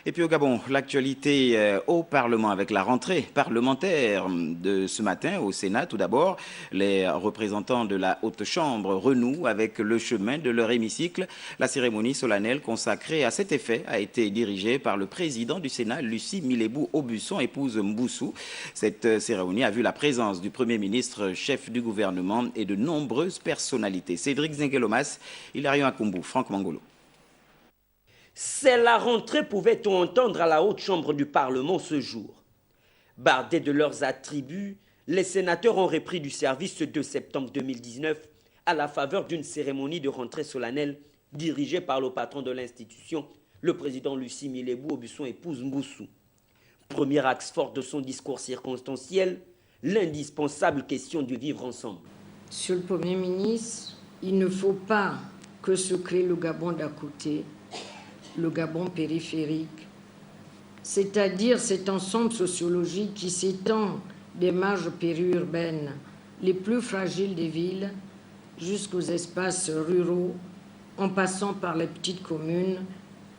Et puis au Gabon, l'actualité au Parlement avec la rentrée parlementaire de ce matin au Sénat. Tout d'abord, les représentants de la Haute Chambre renouent avec le chemin de leur hémicycle. La cérémonie solennelle consacrée à cet effet a été dirigée par le président du Sénat, Lucie Milébou-Aubusson, épouse Mboussou. Cette cérémonie a vu la présence du Premier ministre, chef du gouvernement et de nombreuses personnalités. Cédric Zinguelomas, Hilarion Akumbu, Franck Mangolo. C'est la rentrée, pouvait-on entendre à la Haute Chambre du Parlement ce jour. Bardés de leurs attributs, les sénateurs ont repris du service ce 2 septembre 2019 à la faveur d'une cérémonie de rentrée solennelle dirigée par le patron de l'institution, le président Lucie Milébou-Aubusson, épouse Mboussou. Premier axe fort de son discours circonstanciel, l'indispensable question du vivre ensemble. Monsieur le Premier ministre, il ne faut pas que se crée le Gabon d'à côté, le Gabon périphérique, c'est-à-dire cet ensemble sociologique qui s'étend des marges périurbaines les plus fragiles des villes jusqu'aux espaces ruraux, en passant par les petites communes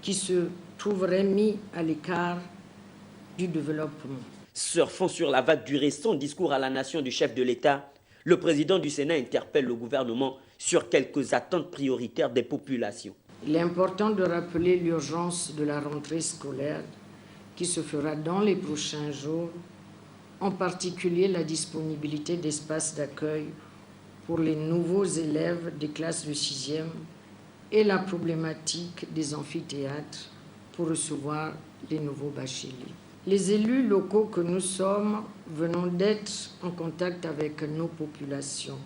qui se trouveraient mis à l'écart du développement. Surfant sur la vague du récent discours à la nation du chef de l'État, le président du Sénat interpelle le gouvernement sur quelques attentes prioritaires des populations. Il est important de rappeler l'urgence de la rentrée scolaire qui se fera dans les prochains jours, en particulier la disponibilité d'espaces d'accueil pour les nouveaux élèves des classes de 6e et la problématique des amphithéâtres pour recevoir les nouveaux bacheliers. Les élus locaux que nous sommes venons d'être en contact avec nos populations.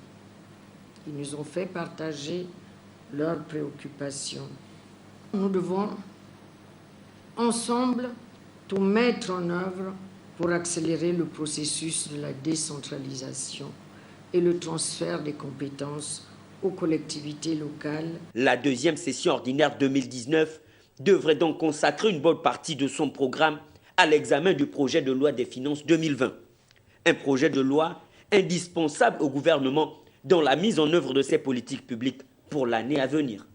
Ils nous ont fait partager leurs préoccupations. Nous devons ensemble tout mettre en œuvre pour accélérer le processus de la décentralisation et le transfert des compétences aux collectivités locales. La deuxième session ordinaire 2019 devrait donc consacrer une bonne partie de son programme à l'examen du projet de loi des finances 2020. Un projet de loi indispensable au gouvernement dans la mise en œuvre de ses politiques publiques pour l'année à venir.